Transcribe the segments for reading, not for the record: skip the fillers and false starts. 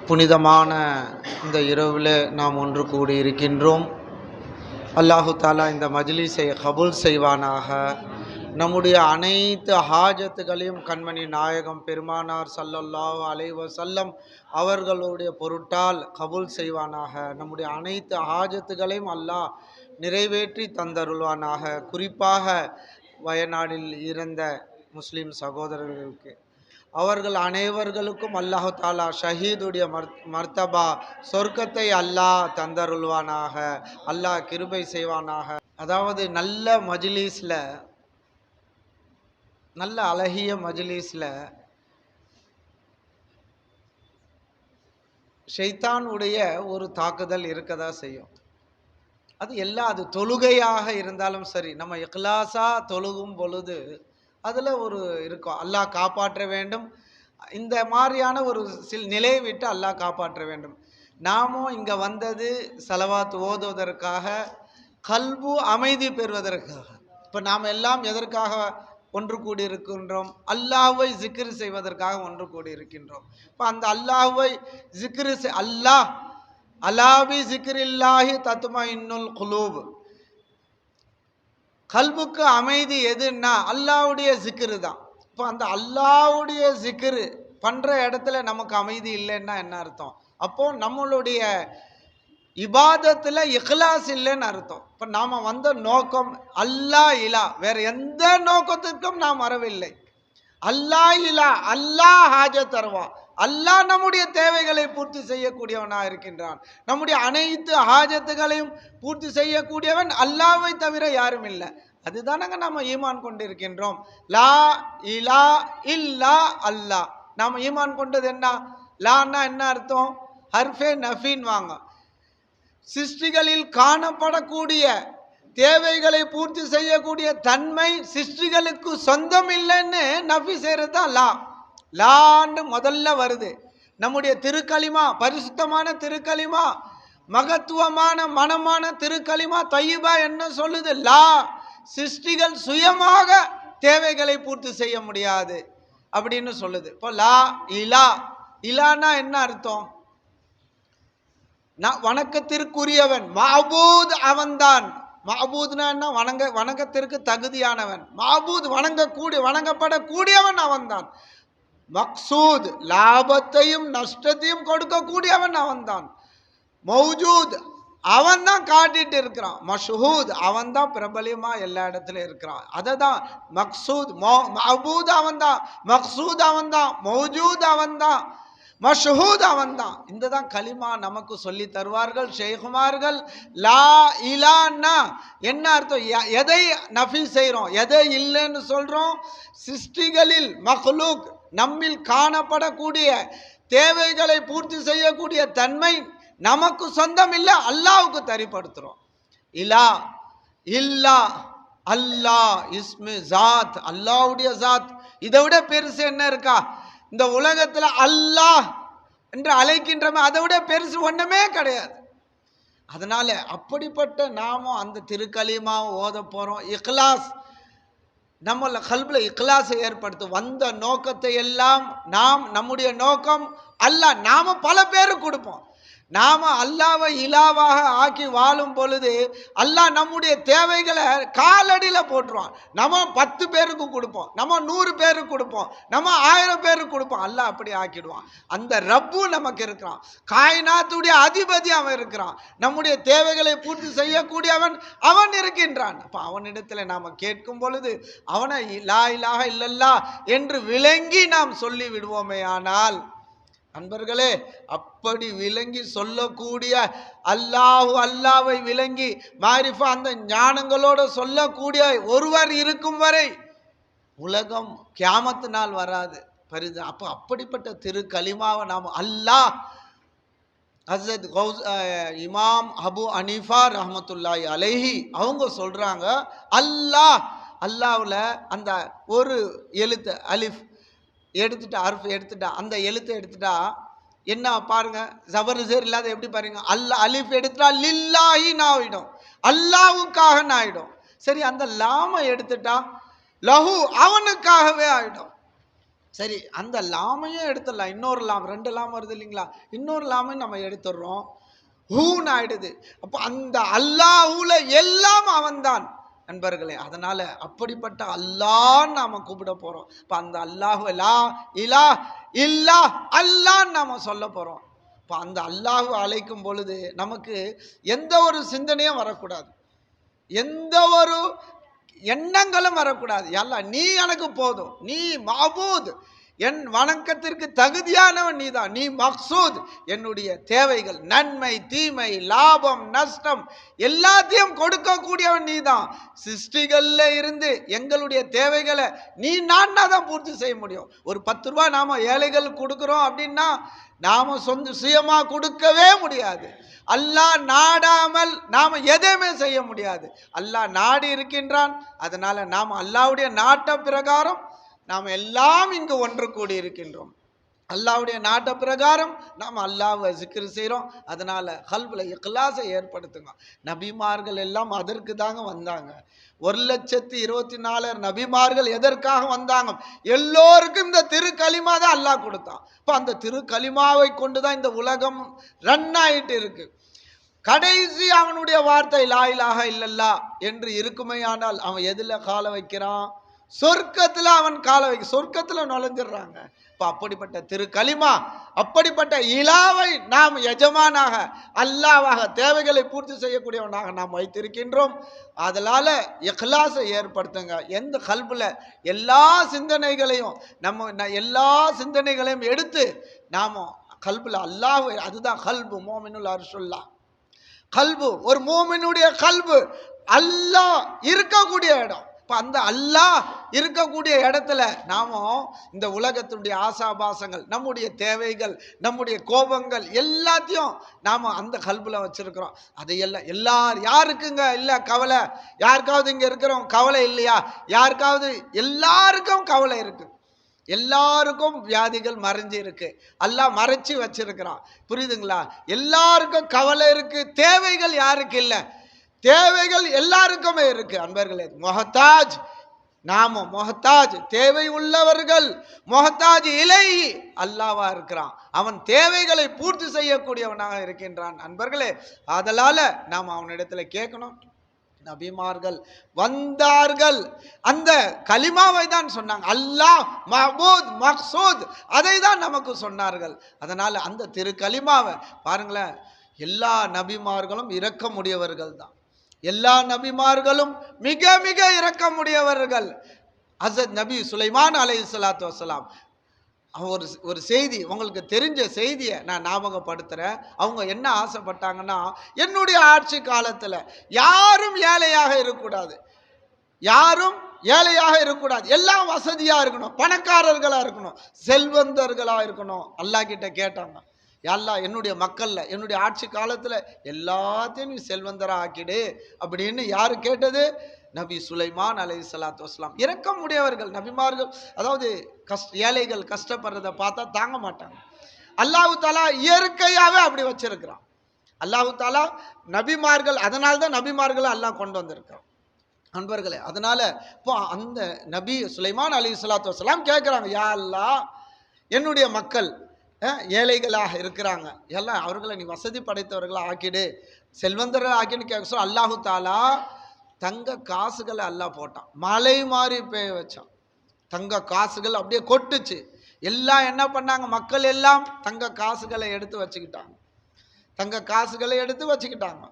புனிதமான இந்த இரவில் நாம் ஒன்று கூடி இருக்கின்றோம். அல்லாஹு தாலா இந்த மஜ்லிஸை கபூல் செய்வானாக. நம்முடைய அனைத்து ஹாஜத்துகளையும் கண்மணி நாயகம் பெருமானார் ஸல்லல்லாஹு அலைஹி வஸல்லம் அவர்களுடைய பொருட்டால் கபூல் செய்வானாக. நம்முடைய அனைத்து ஹாஜத்துகளையும் அல்லாஹ் நிறைவேற்றி தந்தருள்வானாக. குறிப்பாக வயநாடில் இருந்த முஸ்லிம் சகோதரர்களுக்கு, அவர்கள் அனைவர்களுக்கும் அல்லாஹு தாலா ஷஹீதுடைய மர்த்தபா சொர்க்கத்தை அல்லாஹ் தந்தருள்வானாக. அல்லாஹ் கிருபை செய்வானாக. அதாவது நல்ல மஜ்லிஸில், நல்ல அழகிய மஜ்லிஸில் ஷைத்தானுடைய ஒரு தாக்குதல் இருக்கதா செய்யும். அது தொழுகையாக இருந்தாலும் சரி, நம்ம இக்லாஸா தொழுகும் பொழுது அதில் ஒரு இருக்கும், அல்லாஹ் காப்பாற்ற வேண்டும். இந்த மாதிரியான ஒரு நிலையை விட்டு அல்லாஹ் காப்பாற்ற வேண்டும். நாமும் இங்கே வந்தது ஸலவாத் ஓதுவதற்காக, கல்பு அமைதி பெறுவதற்காக. இப்போ நாம் எல்லாம் எதற்காக ஒன்று கூடி இருக்கின்றோம்? அல்லாஹ்வை ஜிக்ர் செய்வதற்காக ஒன்று கூடி இருக்கின்றோம். இப்போ அந்த அல்லாஹ்வை ஜிக்ர் அல்லாஹ் அலாபி ஜிக்ரில்லாஹி தத்மஇன்னுல் குலூப். கல்புக்கு அமைதி எதுன்னா அல்லாஹ்வுடைய ஜிக்ரு தான். இப்போ அந்த அல்லாஹ்வுடைய ஜிக்ரு பண்ணுற இடத்துல நமக்கு அமைதி இல்லைன்னா என்ன அர்த்தம்? அப்போ நம்மளுடைய இபாதத்தில் இக்லாஸ் இல்லைன்னு அர்த்தம். இப்போ நாம் வந்த நோக்கம் அல்லாஹ் இலா, வேற எந்த நோக்கத்திற்கும் நாம் வரவில்லை. அல்லாஹ் இலா, அல்லாஹ் ஹாஜத் தருவா, அல்லாஹ் நம்முடைய தேவைகளை பூர்த்தி செய்யக்கூடியவனாக இருக்கின்றான். நம்முடைய அனைத்து ஹாஜத்துகளையும் பூர்த்தி செய்யக்கூடியவன் அல்லாஹ்வை தவிர யாரும் இல்லை. அதுதானங்க நம்ம ஈமான் கொண்டிருக்கின்றோம். லா இலா இல்லா அல்லாஹ். நாம் ஈமான் கொண்டது என்ன? லான்னா என்ன அர்த்தம்? ஹர்ஃபே நஃபின் வாங்க. சிருஷ்டிகளில் காணப்படக்கூடிய தேவைகளை பூர்த்தி செய்யக்கூடிய தன்மை சிருஷ்டிகளுக்கு சொந்தம் இல்லைன்னு நஃபி செய்கிறது தான் லா. லான்னு முதல்ல வருது. நம்முடைய திருக்கலிமா, பரிசுத்தமான திருக்கலிமா, மகத்துவமான மனமான திருக்கலிமா தய்யிபா என்ன சொல்லுது? லா. சிருஷ்டிகள் சுயமாக தேவைகளை பூர்த்தி செய்ய முடியாது அப்படின்னு சொல்லுது. இப்போ லா இலா, இலானா என்ன அர்த்தம்? வணக்கத்திற்குரியவன், மஅபூத் அவன்தான். மஅபூத்னா என்ன? வணக்கத்திற்கு தகுதியானவன். மஅபூத் வணங்கப்படக்கூடியவன் அவன்தான். மக்சூத் லாபத்தையும் நஷ்டத்தையும் கொடுக்கக்கூடியவன் அவன்தான். மௌஜூத் அவன் தான் காட்டிட்டு இருக்கிறான். மஷ்ஹூத் அவன் தான் பிரபலியமா எல்லா இடத்துலையும் இருக்கிறான். அதை தான் மக்சூத். மஅபூத் அவன் தான், மக்சூத் அவன் தான், மௌஜூத் அவன் தான், மஷ்ஹூத் அவன் தான். இந்த தான் கலிமா நமக்கு சொல்லி தருவார்கள் ஷேகுமார்கள். லா இலான்னா என்ன அர்த்தம்? எதை நஃபி செய்கிறோம், எதை இல்லைன்னு சொல்கிறோம்? சிருஷ்டிகளில் மக்லூக் நம்மில் காணப்படக்கூடிய தேவைகளை பூர்த்தி செய்யக்கூடிய தன்மை நமக்கு சொந்தம் இல்லை, அல்லாஹ்வுக்கு தரிப்படுத்துகிறோம். இலா இல்லா அல்லாஹ் இஸ்மு ஜாத், அல்லாஹ்வுடைய ஜாத். இதை விட பெருசு என்ன இருக்கா இந்த உலகத்தில்? அல்லாஹ் என்று அழைக்கின்றமே, அதை விட பெருசு ஒன்றுமே கிடையாது. அதனால அப்படிப்பட்ட நாமும் அந்த திருக்கலிமாவும் ஓத போகிறோம். இக்லாஸ், நம்ம கல்பில் இக்லாஸை ஏற்படுத்தும். வந்த நோக்கத்தை எல்லாம் நம்முடைய நோக்கம் அல்லாஹ். நாம் பல பேருக்கு கொடுப்போம். நாம் அல்லாஹ்வை இலாவாக ஆக்கி வாழும் பொழுது அல்லாஹ் நம்முடைய தேவைகளை காலடியில் போட்டுருவான். நம்ம 10 பேருக்கு கொடுப்போம், நம்ம 100 பேருக்கு கொடுப்போம், நம்ம 1000 பேருக்கு கொடுப்போம். அல்லாஹ் அப்படி ஆக்கிடுவான். அந்த ரப்பு நமக்கு இருக்கிறான். காயினாத்துடைய அதிபதி அவன் இருக்கிறான். நம்முடைய தேவைகளை பூர்த்தி செய்யக்கூடியவன் அவன் இருக்கின்றான். அப்போ அவனிடத்தில் நாம் கேட்கும் பொழுது அவனை லா இலாஹ இல்லல்லாஹ் என்று விளங்கி நாம் சொல்லி விடுவோமே. ஆனால் அன்பர்களே, அப்படி விளங்கி சொல்லக்கூடிய அல்லாஹ்வை விளங்கி மாரிஃபா அந்த ஞானங்களோடு சொல்லக்கூடிய ஒருவர் இருக்கும் வரை உலகம் கியாமத்து நாள் வராது. அப்போ அப்படிப்பட்ட திரு கலிமாவை நாம் அல்லாஹ் ஹஸ்ரத் இமாம் அபு ஹனீஃபா ரஹ்மத்துல்லாஹி அலைஹி அவங்க சொல்றாங்க, அல்லாஹ்வில் அந்த ஒரு எழுத்து அலிஃப் எடுத்துட்டா, அர்ஃப் எடுத்துட்டா, அந்த எழுத்தை எடுத்துட்டா என்ன பாருங்க, ஜபர் ஜேர் இல்லாத எப்படி பாருங்க. அலிஃப் எடுத்துட்டா லில்லாஹின்னு ஆகிடும், அல்லாஹ்வுக்காக ஆகிடும். சரி, அந்த லாமை எடுத்துட்டா லஹு அவனுக்காகவே ஆகிடும். சரி, அந்த லாமையும் எடுத்துடலாம். இன்னொரு லாம், 2 லாம் வருது இல்லைங்களா? இன்னொரு லாமையும் நம்ம எடுத்துடுறோம். ஹூன்னு ஆயிடுது. அப்போ அந்த அல்லாஹ்வுல எல்லாம் அவன்தான் நண்பர்களே. அதனால அப்படிப்பட்ட அல்லாஹ் நாம கூப்பிட போறோம். இப்ப அந்த அல்லாஹ் லா இலாஹ் இல்லா அல்லாஹ் நாம சொல்ல போறோம். இப்ப அந்த அல்லாஹ் அழைக்கும் பொழுது நமக்கு எந்த ஒரு சிந்தனையும் வரக்கூடாது, எந்த ஒரு எண்ணங்களும் வரக்கூடாது. அல்லா நீ எனக்கு போதும், நீ மாபூத், என் வணக்கத்திற்கு தகுதியானவன் நீதான், நீ மக்சூத், என்னுடைய தேவைகள் நன்மை தீமை லாபம் நஷ்டம் எல்லாத்தையும் கொடுக்கக்கூடியவன் நீதான். சிருஷ்டிகள்ல இருந்து எங்களுடைய தேவைகளை நான் தான் பூர்த்தி செய்ய முடியும். ஒரு 10 ரூபாய் நாம ஏழைகள் கொடுக்கிறோம் அப்படின்னா நாம சுயமா கொடுக்கவே முடியாது. அல்லாஹ் நாடாமல் நாம எதையுமே செய்ய முடியாது. அல்லாஹ் நாடி இருக்கின்றான். அதனால நாம் அல்லாஹ்வுடைய நாட்ட பிரகாரம் நாம் எல்லாம் இங்கு ஒன்று கூடி இருக்கின்றோம். அல்லாஹ்வுடைய நாட்ட பிரகாரம் நாம் அல்லாஹ்வை ஜிக்ர் செய்கிறோம். அதனால கல்புல இக்லாஸை ஏற்படுத்துங்க. நபிமார்கள் எல்லாம் அதற்கு தாங்க வந்தாங்க. 1,24,000 நபிமார்கள் எதற்காக வந்தாங்க? எல்லோருக்கும் இந்த திருக்கலிமா தான் அல்லாஹ் கொடுத்தான். இப்போ அந்த திருக்கலிமாவை கொண்டு தான் இந்த உலகம் ரன் ஆயிட்டு இருக்கு. கடைசி அவனுடைய வார்த்தை லா இலாஹ இல்லல்லா என்று இருக்குமையானால் அவன் எதுல கால வைக்கிறான்? சொர்க்கத்துல அவன் கால வைக்க, சொர்க்கத்துல நுழைஞ்சிடுறாங்க. இப்ப அப்படிப்பட்ட திருக்கலிமா, அப்படிப்பட்ட இலாவை நாம் எஜமானாக அல்லாஹ்வாக தேவைகளை பூர்த்தி செய்யக்கூடியவனாக நாம் வைத்திருக்கின்றோம். அதனால இக்லாஸை ஏற்படுத்துங்க. எந்த கல்புல எல்லா சிந்தனைகளையும் எல்லா சிந்தனைகளையும் எடுத்து நாம கல்புல அல்லாஹ், அதுதான் கல்பு மோமினுல் அர்ஷுல்லா. கல்பு, ஒரு மோமினுடைய கல்பு அல்லாஹ் இருக்கக்கூடிய இடம். இப்போ அந்த அல்லாஹ் இருக்கக்கூடிய இடத்துல நாம இந்த உலகத்தினுடைய ஆசாபாசங்கள், நம்முடைய தேவைகள், நம்முடைய கோபங்கள் எல்லாத்தையும் நாம அந்த கல்புல வச்சிருக்கிறோம். அதையெல்லாம் யாருக்குங்க இல்லை கவலை? யாருக்காவது இங்க இருக்கிறோம் கவலை இல்லையா? யாருக்காவது? எல்லாருக்கும் கவலை இருக்கு. எல்லாருக்கும் வியாதிகள் மறைஞ்சு இருக்கு. அல்லாஹ் மறைச்சி வச்சிருக்கிறான். புரியுதுங்களா? எல்லாருக்கும் கவலை இருக்கு. தேவைகள் யாருக்கு இல்லை? தேவைகள் எல்லாருக்குமே இருக்கு அன்பர்களே. மொஹத்தாஜ், நாம மொஹத்தாஜ், தேவை உள்ளவர்கள். மொஹத்தாஜ் இலை அல்லாஹ்வா இருக்கிறான். அவன் தேவைகளை பூர்த்தி செய்யக்கூடியவனாக இருக்கின்றான் அன்பர்களே. அதனால நாம் அவனிடத்துல கேட்கணும். நபிமார்கள் வந்தார்கள், அந்த கலிமாவை தான் சொன்னாங்க. அல்லாஹ் மஹ்பூத் மக்சூத், அதை தான் நமக்கு சொன்னார்கள். அதனால அந்த திரு கலிமாவை பாருங்களேன். எல்லா நபிமார்களும் இரக்கமுடையவர்கள் தான். எல்லா நபிமார்களும் மிக மிக இரக்கமுடையவர்கள். ஹஸரத் நபி சுலைமான் அலைஹிஸ்ஸலாத்து வஸ்ஸலாம் ஒரு செய்தி, உங்களுக்கு தெரிஞ்ச செய்தியை நான் ஞாபகப்படுத்துகிறேன். அவங்க என்ன ஆசைப்பட்டாங்கன்னா, என்னுடைய ஆட்சி காலத்தில் யாரும் ஏழையாக இருக்கக்கூடாது, யாரும் ஏழையாக இருக்கக்கூடாது, எல்லாம் வசதியாக இருக்கணும், பணக்காரர்களாக இருக்கணும், செல்வந்தர்களாக இருக்கணும். அல்லாஹ் கிட்ட கேட்டாங்க, அல்லாஹ் என்னுடைய மக்களில் என்னுடைய ஆட்சி காலத்தில் எல்லாத்தையும் நீ செல்வந்தராக ஆக்கிடு அப்படின்னு. யார் கேட்டது? நபி சுலைமான் அலைஹிஸ்ஸலாத்து வஸ்ஸலாம். இரக்கம் உடையவர்கள் நபிமார்கள். அதாவது ஏழைகள் கஷ்டப்படுறதை பார்த்தா தாங்க மாட்டாங்க. அல்லாஹ் தஆலா இயற்கையாகவே அப்படி வச்சிருக்கிறான். அல்லாஹ் தஆலா நபிமார்கள், அதனால தான் நபிமார்களை அல்லாஹ் கொண்டு வந்திருக்கான் நண்பர்களே. அதனால இப்போ அந்த நபி சுலைமான் அலைஹிஸ்ஸலாத்து வஸ்ஸலாம் கேட்குறாங்க, யா அல்லாஹ் என்னுடைய மக்கள் ஏழைகளாக இருக்கிறாங்க, எல்லாம் அவர்களை நீ வசதி படைத்தவர்களாக ஆக்கிடு, செல்வந்தர்கள் ஆக்கின்னு கேட்க சொல்ல. அல்லாஹ் தஆலா தங்க காசுகளை அல்லாஹ் போட்டான், மலை மாதிரி பெய்ய வச்சான். தங்க காசுகள் அப்படியே கொட்டுச்சு. எல்லாம் என்ன பண்ணாங்க? மக்கள் எல்லாம் தங்க காசுகளை எடுத்து வச்சுக்கிட்டாங்க, தங்க காசுகளை எடுத்து வச்சுக்கிட்டாங்க.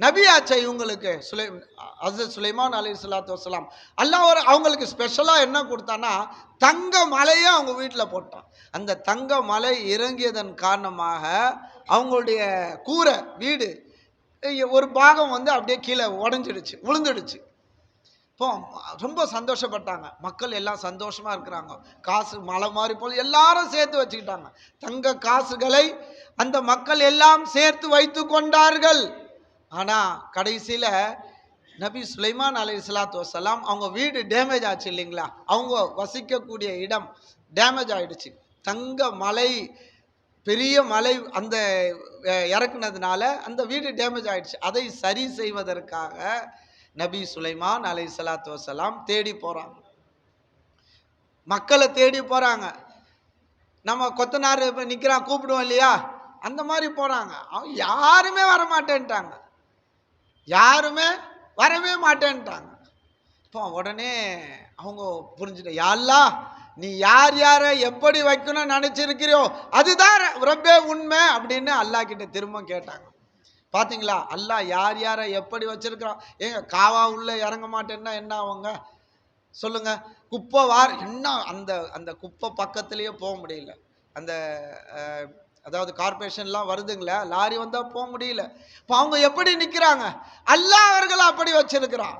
நபியாச்சா இவங்களுக்கு ஹஸரத் சுலைமான் அலைஹிஸ்ஸலாத்து வஸ்ஸலாம் அல்லாஹ் அவங்களுக்கு ஸ்பெஷலாக என்ன கொடுத்தான்னா, தங்க மலையை அவங்க வீட்டில் போட்டான். அந்த தங்க மலை இறங்கியதன் காரணமாக அவங்களுடைய கூரை வீடு ஒரு பாகம் அப்படியே கீழே உடஞ்சிடுச்சு, விழுந்துடுச்சு. இப்போ ரொம்ப சந்தோஷப்பட்டாங்க. மக்கள் எல்லாம் சந்தோஷமா இருக்கிறாங்க. காசு மலை மாதிரி போல் எல்லாரும் சேர்த்து வச்சுக்கிட்டாங்க. தங்க காசுகளை அந்த மக்கள் எல்லாம் சேர்த்து வைத்து கொண்டார்கள். ஆனா கடைசியில நபி சுலைமான் அலைஹிஸ்ஸலாத்து வஸ்ஸலாம் அவங்க வீடு டேமேஜ் ஆச்சு இல்லைங்களா? அவங்க வசிக்கக்கூடிய இடம் டேமேஜ் ஆயிடுச்சு. தங்க மலை, பெரிய மலை அந்த இறக்குனதுனால அந்த வீடு டேமேஜ் ஆயிடுச்சு. அதை சரி செய்வதற்காக நபி சுலைமான் அலைஹிஸ்ஸலாத்து வஸ்ஸலாம் தேடி போறாங்க. மக்களை தேடி போகிறாங்க. நம்ம கொத்தனார் இப்போ நிற்கிறான் கூப்பிடுவோம் இல்லையா, அந்த மாதிரி போகிறாங்க. அவங்க யாருமே வரமாட்டேன்ட்டாங்க, யாருமே வரவே மாட்டேன்ட்டாங்க. இப்போ உடனே அவங்க புரிஞ்சுட்ட, யா அல்லாஹ் நீ யார் யாரை எப்படி வைக்கணும்னு நினச்சிருக்கிறியோ அதுதான் ரப்பே உண்மை அப்படின்னு அல்லாஹ் கிட்ட திரும்ப கேட்டாங்க. பார்த்தீங்களா, அல்லாஹ் யார் யாரை எப்படி வச்சிருக்கிறான். ஏங்க காவா உள்ள இறங்க மாட்டேன்னா என்ன அவங்க சொல்லுங்க, குப்பை என்ன அந்த அந்த குப்பை பக்கத்துலேயே போக முடியல. அந்த அதாவது கார்பரேஷன்லாம் வருதுங்களே, லாரி வந்தால் போக முடியல. இப்போ அவங்க எப்படி நிற்கிறாங்க, அல்லாஹ் அவர்களை அப்படி வச்சிருக்கிறான்.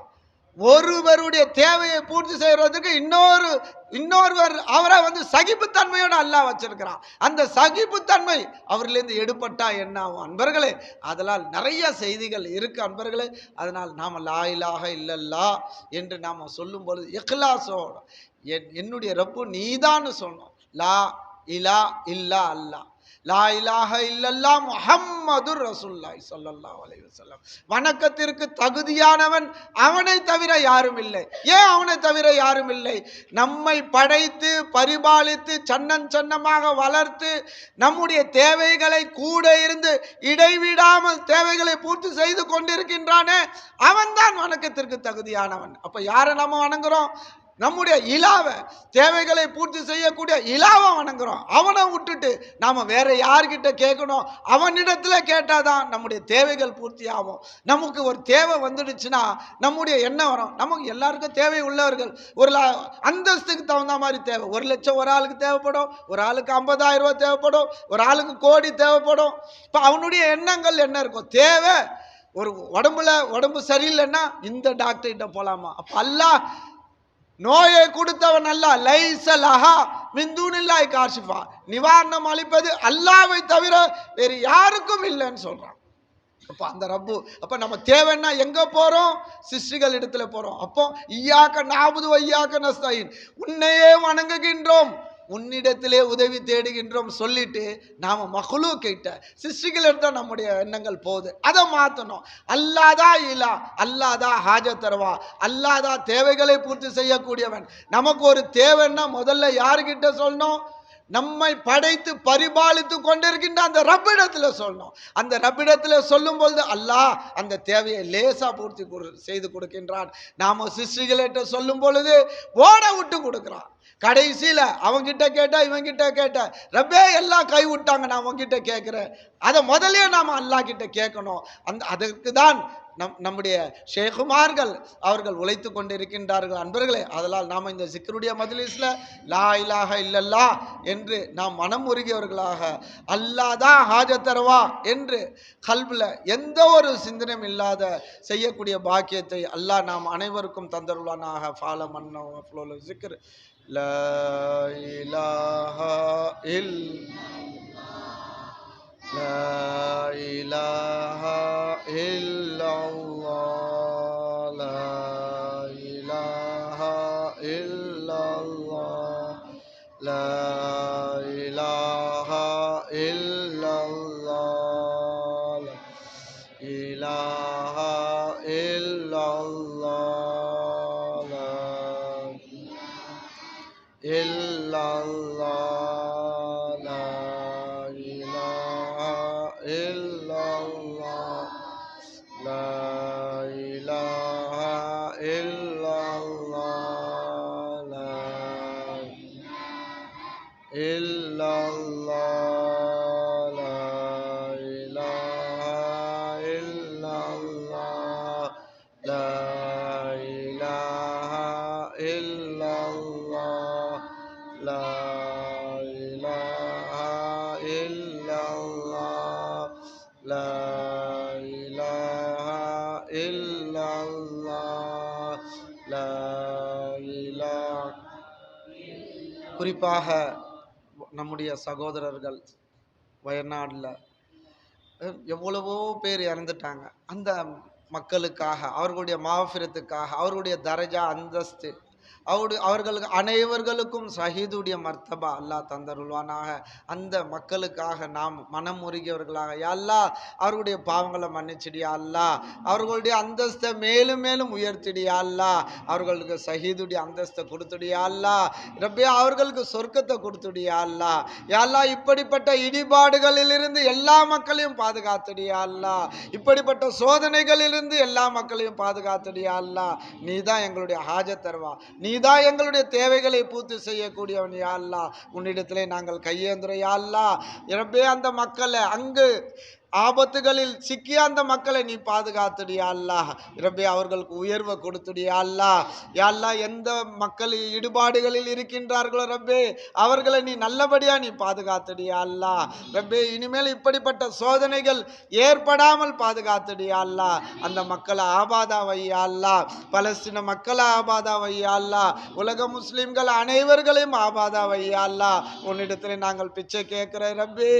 ஒருவருடைய தேவையை பூர்த்தி செய்யறதுக்கு இன்னொருவர் அவரை சகிப்புத்தன்மையோட அல்லாஹ் வச்சிருக்கிறான். அந்த சகிப்புத்தன்மை அவரிலிருந்து எடுபட்டா என்ன ஆகும் அன்பர்களே. அதனால் நிறைய செய்திகள் இருக்கு அன்பர்களே. அதனால் நாம லா இலாஹ இல்லல்லா என்று நாம சொல்லும் பொழுது இக்லாஸோட என்னுடைய ரப்பு நீதான்னு சொன்னோம். லா இலா இல்லா அல்லா, லா இலாஹ இல்லல்லா முஹம்மதுர் ரசூலுல்லாஹி ஸல்லல்லாஹு அலைஹி வஸல்லம். வணக்கத்திற்கு தகுதியானவன் அவனை தவிர யாரும் இல்லை. ஏன் அவனை தவிர யாரும் இல்லை? நம்மை படைத்து பரிபாலித்து சன்னமாக வளர்த்து நம்முடைய தேவைகளை கூட இருந்து இடைவிடாமல் தேவைகளை பூர்த்தி செய்து கொண்டிருக்கின்றானே, அவன்தான் வணக்கத்திற்கு தகுதியானவன். அப்ப யாரை நம்ம வணங்குறோம்? நம்முடைய இலாவை, தேவைகளை பூர்த்தி செய்யக்கூடிய இலாவை வணங்குறோம். அவனை விட்டுட்டு நாம வேற யார்கிட்ட கேட்கணும்? அவனிடத்துல கேட்டாதான் நம்முடைய தேவைகள் பூர்த்தி ஆகும். நமக்கு ஒரு தேவை வந்துடுச்சுன்னா நம்முடைய எண்ணம் வரும், நமக்கு எல்லாருக்கும் தேவை உள்ளவர்கள் ஒரு அந்தஸ்துக்கு தகுந்த மாதிரி தேவை. 1 லட்சம் ஒரு ஆளுக்கு தேவைப்படும், ஒரு ஆளுக்கு 50,000 ரூபாய் தேவைப்படும், ஒரு ஆளுக்கு கோடி தேவைப்படும். இப்போ அவனுடைய எண்ணங்கள் என்ன இருக்கும்? தேவை ஒரு உடம்பு சரியில்லைன்னா இந்த டாக்டர்கிட்ட போலாமா? அப்ப அல்லாஹ் நோயை கொடுத்தவன் அல்ல, லைஸ லஹா மின் தூனில்லாஹி காஷிஃபா, நிவாரணம் அளிப்பது அல்லாஹ்வை தவிர வேறு யாருக்கும் இல்லைன்னு சொல்றான். அப்போ அந்த ரப்பு, அப்போ நம்ம தேவைன்னா எங்கே போகிறோம்? சிருஷ்டிகள் இடத்துல போகிறோம். அப்போ இய்யாக நஅபுது வ இய்யாக நஸ்தஈன், உன்னையே வணங்குகின்றோம், உன்னிடத்திலே உதவி தேடுகின்றோம் சொல்லிட்டு நாம மஹ்லூக் கிட்ட சிருஷ்டிகள் எடுத்தா நம்முடைய எண்ணங்கள் போகுது. அதை மாற்றணும். அல்லாதா இலா, அல்லாதா ஹாஜத் தருவா, அல்லாதா தேவைகளை பூர்த்தி செய்யக்கூடியவன். நமக்கு ஒரு தேவைன்னா முதல்ல யாருக்கிட்ட சொல்லணும்? நம்மை படைத்து பரிபாலித்து கொண்டிருக்கின்ற அந்த ரப்பிடத்துல சொல்லணும். அந்த ரப்பிடத்துல சொல்லும் பொழுது அல்லாஹ் அந்த தேவையை லேசா பூர்த்தி செய்து கொடுக்கின்றான். நாம சிருஷ்டிகளிட்ட சொல்லும் பொழுது ஓட விட்டு கொடுக்கிறான். கடைசியில அவங்கிட்ட கேட்டா இவங்கிட்ட கேட்ட, ரப்பே எல்லாம் கை விட்டாங்க, நான் அவங்கிட்ட கேட்கிறேன். அதை முதலே நாம அல்லாஹ் கிட்ட கேட்கணும். அதற்கு தான் நம்முடைய ஷேகுமார்கள் அவர்கள் உழைத்து கொண்டிருக்கின்றார்கள் அன்பர்களே. அதனால் நாம் இந்த சிக்கருடைய மஜ்லிஸ்ல லா இலாஹ இல்லல்லா என்று நாம் மனம் உருகியவர்களாக, அல்லாதான் ஹாஜத் தருவா என்று கல்வில எந்த ஒரு சிந்தனையும் இல்லாத செய்யக்கூடிய பாக்கியத்தை அல்லாஹ் நாம் அனைவருக்கும் தந்தருளானாக. ஃபால மன்னோ ஃப்ளோல சிக்கர் லா இலாஹ La ilaha illallah, la ilaha illallah, la ilaha illallah, la ilaha illallah, la illallah. குறிப்பாக நம்முடைய சகோதரர்கள் வயநாட்டில் எவ்வளவோ பேர் இறந்துட்டாங்க. அந்த மக்களுக்காக, அவர்களுடைய மாஃபிரத்துக்காக, அவர்களுடைய தரஜா அந்தஸ்து, அவர்களுக்கு அனைவர்களுக்கும் ஷஹீதுடைய மர்த்தபா அல்லாஹ் தந்தருள்வானாக. அந்த மக்களுக்காக நாம் மனம் உருகியவர்களாக யா அல்லாஹ் அவர்களுடைய பாவங்களை மன்னிச்சிடியா அல்லாஹ், அவர்களுடைய அந்தஸ்தை மேலும் மேலும் உயர்த்திடியா அல்லாஹ், அவர்களுக்கு ஷஹீதுடைய அந்தஸ்தை கொடுத்துடியா அல்லாஹ், ரப்பே அவர்களுக்கு சொர்க்கத்தை கொடுத்துடியா அல்லாஹ். யா அல்லாஹ் இப்படிப்பட்ட இடிபாடுகளிலிருந்து எல்லா மக்களையும் பாதுகாத்துடியா அல்லாஹ், இப்படிப்பட்ட சோதனைகளிலிருந்து எல்லா மக்களையும் பாதுகாத்துடியா அல்லாஹ். நீ தான் எங்களுடைய ஹாஜத் தருவா, நீ தான் எங்களுடைய தேவைகளை பூர்த்தி செய்யக்கூடியவன் யா அல்லாஹ். உன்னிடத்திலே நாங்கள் கையேந்துறோம் யா அல்லாஹ். ரப்பே அந்த மக்களை அங்கு ஆபத்துகளில் சிக்கிய அந்த மக்களை நீ பாதுகாத்துடியா அல்லாஹ். ரப்பே அவர்களுக்கு உயர்வை கொடுத்துடியா அல்லாஹ். யா அல்லாஹ் எந்த மக்கள் ஈடுபாடுகளில் இருக்கின்றார்களோ ரப்பே அவர்களை நீ நல்லபடியா நீ பாதுகாத்துடியா அல்லாஹ். ரப்பே இனிமேல் இப்படிப்பட்ட சோதனைகள் ஏற்படாமல் பாதுகாத்துடியா அல்லாஹ். அந்த மக்களை ஆபாதா வையா அல்லாஹ், பலஸ்தீன மக்களை ஆபாதா வையா அல்லாஹ், உலக முஸ்லிம்கள் அனைவர்களையும் ஆபாதா வையா அல்லாஹ். உன்னிடத்தில் நாங்கள் பிச்சை கேட்கிற ரப்பே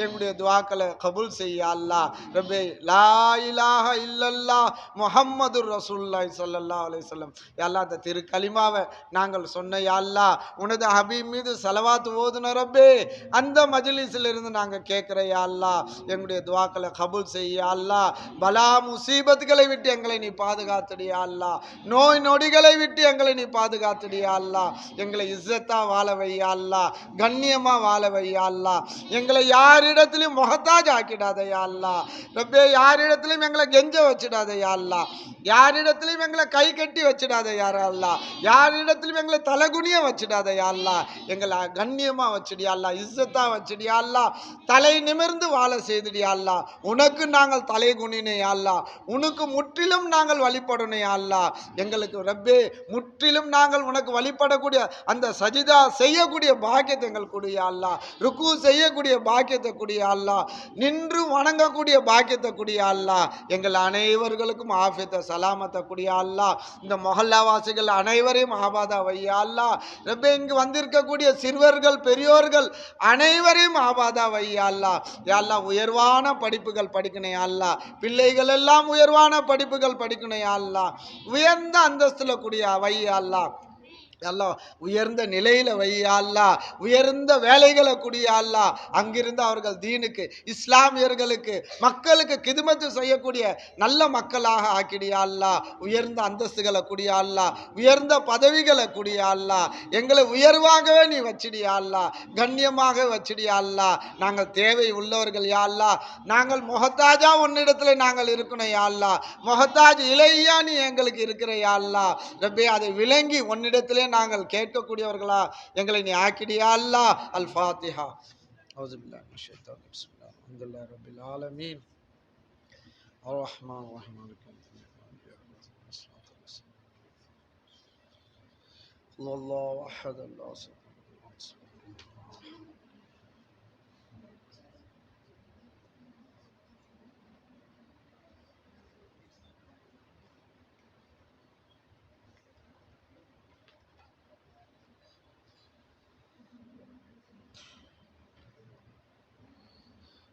எங்களுடைய துஆக்களை கபூல் செய்ய அல்லாஹ். ரப்பே லா இலாஹ இல்லல்லாஹ் முஹம்மதுர் ரசூலுல்லாஹி ஸல்லல்லாஹு அலைஹி வஸல்லம் யா அல்லாஹ் அந்த திரு கலிமாவை நாங்கள் சொன்ன யா அல்லாஹ் உனது ஹபீப் மீது ஸலவாத் ஓதுன ரப்பே அந்த மஜ்லிஸில் இருந்து நாங்கள் கேட்கிற யா அல்லாஹ் எங்களுடைய துஆக்களை கபூல் செய்ய அல்லாஹ். பலா முசீபத்துகளை விட்டு எங்களை நீ பாதுகாத்துடியா அல்லாஹ், நோய் நொடிகளை விட்டு எங்களை நீ பாதுகாத்துடியா அல்லாஹ். எங்களை இஸ்ஸத்தா வாழ வையா அல்லாஹ், கண்ணியமா வாழ வையா அல்லாஹ். எங்களை யாரிடத்திலும் முஹத்தாஜ் ஆக்கிடாத யா அல்லாஹ். ரப்பே யாரிடத்திலும் எங்களை கெஞ்ச வச்சிடாத யா அல்லாஹ், யாரிடத்திலும் எங்களை கை கட்டி வச்சிடாத யா அல்லாஹ், யாரிடத்திலும் எங்களை தலைகுனிய வச்சிடாத யா அல்லாஹ். எங்களை கண்ணியமா வச்சிடியா அல்லாஹ், இஸ்ஸத்தா வச்சிடியா அல்லாஹ், தலை நிமிர்ந்து வாழ செய்திடியா அல்லாஹ். உனக்கு நாங்கள் தலை குனினே யா அல்லாஹ், உனக்கு முற்றிலும் நாங்கள் வழிபடணும் யா அல்லாஹ். எங்களுக்கு ரப்பே முற்றிலும் நாங்கள் உனக்கு வழிபடக்கூடிய அந்த சஜிதா செய்யக்கூடிய பாக்கியத்தை எங்கள் கூடிய அல்லாஹ், ருக்கு செய்யக்கூடிய பாக்கியத்தை கூடிய அல்லாஹ், நின்று வணங்கக்கூடிய பாக்கியத்தை கூடிய அல்லாஹ். எங்கள் அனைவர்களுக்கும் ஆஃபியத்தை சலாமத்தை கூடிய அல்லாஹ். இந்த மொஹல்லாவாசிகள் அனைவரையும் ஆபாதா வையா அல்லாஹ். ரப்பே இங்கு வந்திருக்கக்கூடிய சிறுவர்கள் பெரியோர்கள் அனைவரையும் ஆபாதா வையா அல்லாஹ். யா அல்லாஹ் உயர்வான படிப்புகள் படிக்கணும் யா அல்லாஹ், பிள்ளைகள் எல்லாம் உயர்வான படிப்புகள் படிக்கணும் யா அல்லாஹ், உயர்ந்த அந்தஸ்துல கூடிய வையா அல்லாஹ். அல்லாஹ் உயர்ந்த நிலையில வையா அல்லாஹ், உயர்ந்த வேலைகளை கூடிய அல்லாஹ். அங்கிருந்து அவர்கள் தீனுக்கு இஸ்லாமியர்களுக்கு மக்களுக்கு கிதுமத்து செய்யக்கூடிய நல்ல மக்களாக ஆக்கிடியா அல்லாஹ். உயர்ந்த அந்தஸ்துகளை கூடிய அல்லாஹ், உயர்ந்த பதவிகளை கூடிய அல்லாஹ். எங்களை உயர்வாகவே நீ வச்சிடியா அல்லாஹ், கண்ணியமாக வச்சிடியா அல்லாஹ். நாங்கள் தேவை உள்ளவர்கள் யா அல்லாஹ், நாங்கள் முஹத்தாஜா உன்னிடத்துல நாங்கள் இருக்கணும் யா அல்லாஹ், முஹத்தாஜ் இலையா நீ எங்களுக்கு இருக்கிற யா அல்லாஹ். ரப்பே அதை விளங்கி உன்னிடத்திலே நாங்கள் கேட்கக்கூடியவர்களா எங்களை நீ ஆக்கிடியா அல்லாஹ். அல் ஃபாத்திஹா. அவுஸு பில்லாஹி மினஷ் ஷைத்தானிர் ரஜீம். அல்ஹம்துலில்லாஹி ரப்பில் ஆலமீன் அர் ரஹ்மானிர் ரஹீம் மாலிகி யௌமிddin. அல்லாஹு அஹத் அல்லாஹு ஸமத்.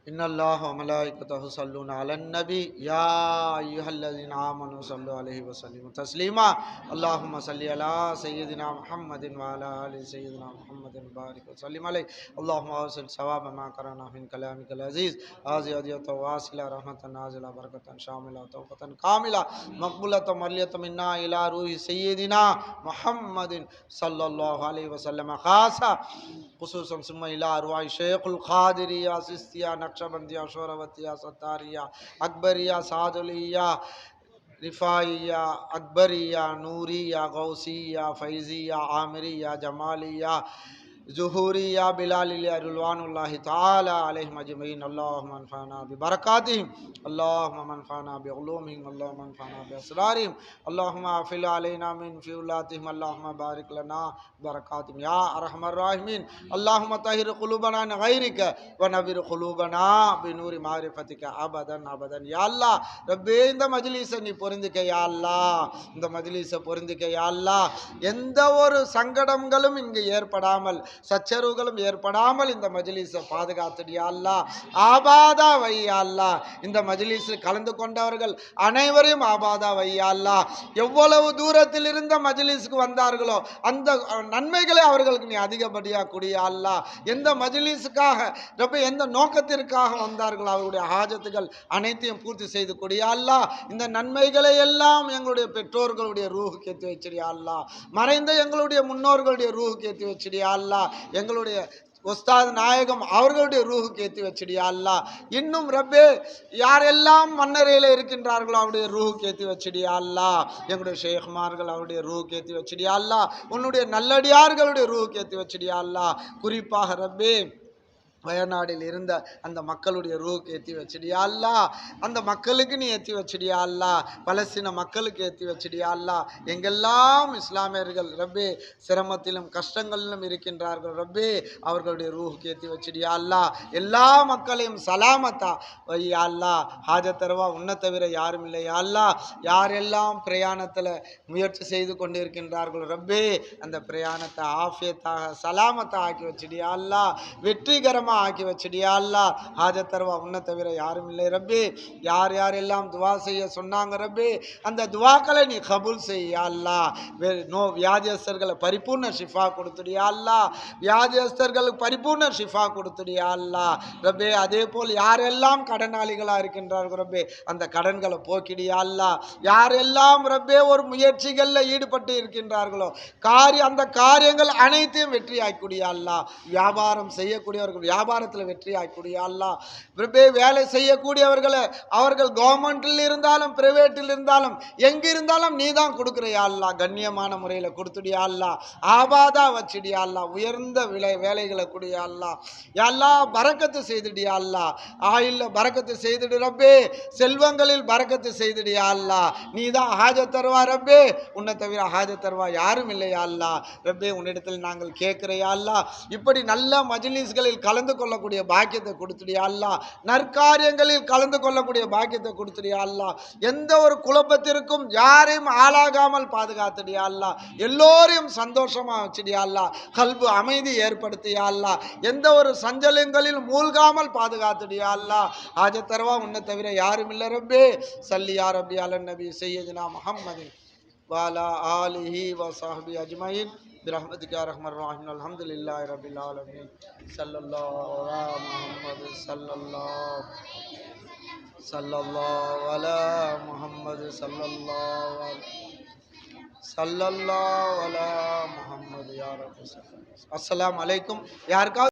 இன்னல்லாஹ வ மலாயிகத்தஹு ஸல்லூன அலன் நபி யா அய்யுஹல்லதீன ஆமனூ ஸல்லு அலைஹி வஸல்லிமு தஸ்லீமா. அல்லாஹும்ம ஸல்லி அலா சய்யிதினா முஹம்மதின் வ அலா ஆலி சய்யிதினா முஹம்மதின் பாரிக் வ ஸல்லிம் அலைஹி. அல்லாஹும்ம வஸல் ஸவாப மா கரனா மின் கலாமிக்கல் அஸீஸ் ஆஸி அதியத வாஸிலா ரஹ்மத்தன் நாஸிலா பரக்கத்தன் ஷாமிலா தௌபத்தன் காமிலா மக்பூலத்தன் மர்லியத்தன் மின்னா இலா ரூஹி சய்யிதினா முஹம்மதின் ஸல்லல்லாஹு அலைஹி வஸல்லம் காஸா خصوصا ثم الى ارواح شيخ القادريه سستيه نقشبنديه شوروتيه ستاريه اکبریہ سعدلیہ رفاعیہ اکبریہ نوریہ غوثیہ فیضیہ عامریہ جمالیہ ظهورية بلالية رضوان الله تعالى عليهم أجمعين. اللهم انفعنا ببركاتهم، اللهم انفعنا بعلومهم، اللهم انفعنا بأسرارهم، اللهم اغفر علينا من فيولاتهم، اللهم بارك لنا بركاتهم يا أرحم الراحمين. اللهم طهر قلوبنا عن غيرك ونبر قلوبنا بنور معرفتك أبدا أبدا يا الله. ربي இந்த மஜ்லிஸை நீ பொருந்திக்க யா அல்லாஹ், இந்த மஜ்லிஸை பொருந்திக்க யா அல்லாஹ். எந்த ஒரு சங்கடங்களும் இங்கு ஏற்படாமல் சச்சரவுகளும் ஏற்படாமல் இந்த மஜ்லிஸை பாதுகாத்துடியா அல்லாஹ், ஆபாதா வையா அல்லாஹ். இந்த மஜ்லிஸில் கலந்து கொண்டவர்கள் அனைவரையும் ஆபாதா வையா அல்லாஹ். எவ்வளவு தூரத்தில் இருந்த மஜ்லிஸுக்கு வந்தார்களோ அந்த நன்மைகளை அவர்களுக்கு நீ அதிகப்படியாக கூடிய அல்லாஹ். எந்த மஜ்லிஸுக்காக ரப்பே எந்த நோக்கத்திற்காக வந்தார்களோ அவருடைய ஹாஜத்துகள் அனைத்தையும் பூர்த்தி செய்து கூடிய அல்லாஹ். இந்த நன்மைகளை எல்லாம் எங்களுடைய பெற்றோர்களுடைய ரூஹுக்கு ஏற்றி வச்சிடியா அல்லாஹ். மறைந்த எங்களுடைய முன்னோர்களுடைய ரூஹுக்கு ஏற்றி வச்சிடியா அல்லாஹ். எங்களுடைய உஸ்தாத் நாயகம் அவர்களுடைய ரூஹுக்கு ஏற்றி வச்சிடியா அல்லாஹ். இன்னும் ரப்பே யாரெல்லாம் மன்னரையில் இருக்கின்றார்களோ அவருடைய ரூஹுக்கு ஏற்றி வச்சிடியா அல்லாஹ். எங்களுடைய ஷேக்மார்கள் அவருடைய ரூஹுக்கு ஏற்றி வச்சிடியா அல்லாஹ். உன்னுடைய நல்லடியார்களுடைய ரூஹுக்கு ஏற்றி வச்சிடியா அல்லாஹ். குறிப்பாக ரப்பே வயநாடில் இருந்த அந்த மக்களுடைய ரூஹுக்கு ஏற்றி வச்சிடியா அல்லாஹ். அந்த மக்களுக்கு நீ ஏற்றி வச்சிடியா அல்லாஹ். பலஸ்தீன மக்களுக்கு ஏற்றி வச்சிடியா அல்லாஹ். எங்கெல்லாம் இஸ்லாமியர்கள் ரப்பே சிரமத்திலும் கஷ்டங்களிலும் இருக்கின்றார்கள் ரப்பே அவர்களுடைய ரூஹுக்கு ஏற்றி வச்சிடியா அல்லாஹ். எல்லா மக்களையும் சலாமத்தா வையா அல்லாஹ். ஹாஜத்தரவா உன்னை தவிர யாரும் இல்லையா அல்லாஹ். யாரெல்லாம் பிரயாணத்தில் முயற்சி செய்து கொண்டிருக்கின்றார்கள் ரப்பே அந்த பிரயாணத்தை ஆஃபியத்தாக சலாமத்தாக ஆக்கி வச்சிடியா அல்லாஹ். வெற்றிகரமாக ஆக்கி வச்சிடியா அல்லாஹ். ஹாஜத்தரவா உன்னை தவிர யாரும் இல்லை ரப்பே. யார் யாரெல்லாம் துவா செய்ய சொன்னாங்க ரப்பே அந்த துவாக்களை நீ கபூல் செய்யா அல்லாஹ். வியாதியஸ்தர்களை பரிபூர்ண ஷிஃபா கொடுத்துடியா அல்லாஹ். வியாதியஸ்தர்களுக்கு பரிபூர்ண ஷிஃபா கொடுத்துடியா அல்லாஹ் ரப்பே. அதே போல் யாரெல்லாம் கடனாளிகளாக இருக்கின்றார்கள் ரப்பே அந்த கடன்களை போக்கிடியா அல்லாஹ். யாரெல்லாம் ரப்பே ஒரு முயற்சிகளில் ஈடுபட்டு இருக்கின்றார்களோ அந்த காரியங்கள் அனைத்தையும் வெற்றியாக்கிடியா அல்லாஹ். வியாபாரம் செய்யக்கூடியவர்கள் வியாபாரத்தில் வெற்றி ஆகக்கூடிய அல்லாஹ். வேலை செய்யக்கூடியவர்களை அவர்கள் கவர்மெண்டில் இருந்தாலும் பிரைவேட்டில் இருந்தாலும் எங்க இருந்தாலும் நீ தான் கொடுக்குறியா அல்லாஹ். கண்ணியமான முறையில் கொடுத்துடியா அல்லாஹ். ஆபாதா வச்சிடியா அல்லாஹ். உயர்ந்த வேலைகளை கூடிய அல்லாஹ். எல்லாம் பரக்கத்து செய்துடியா அல்லாஹ். ஆயில்ல பரக்கத்து செய்துடு ரப்பே. செல்வங்களில் பரக்கத்து செய்துடியா அல்லாஹ். நீ தான் ஹாஜத் தருவா ரப்பே. உன்னை தவிர ஹாஜத் தருவா யாரும் இல்லையா அல்லாஹ். ரப்பே உன்னிடத்தில் நாங்கள் கேட்கிறையா அல்லாஹ். இப்படி நல்ல மஜ்லிஸ்களில் கலந்து கொள்ளக்கூடிய பாக்கியத்தை கொடுத்துடியா அல்லாஹ். நற்காரியங்களில் கலந்து கொள்ளக்கூடிய பாக்கியத்தை கொடுத்துடியா அல்லாஹ். எந்த ஒரு குழப்பத்திற்கும் யாரையும் ஆளாகாமல் பாதுகாத்துடியா அல்லாஹ். எல்லோரையும் சந்தோஷமா வச்சுடியா அல்லாஹ். கல்பு அமைதி ஏற்படுத்தியா அல்லாஹ். எந்த ஒரு சஞ்சலங்களில் மூழ்காமல் பாதுகாத்துடியா அல்லாஹ். ஹாஜத் தரவா உன்னை தவிர யாரும் இல்லை ரப்பே. சல்லி யா ரப்பி அலன் நபி சையதுனா முஹம்மதின் வாலா ஆலிஹி வஸஹ்பி அஜ்மஈன் برحمتك يا ارحم الراحمين الحمد لله رب العالمين صلى الله على محمد صلى الله على محمد صلى الله على محمد يا رب. السلام عليكم. யாருக்காவது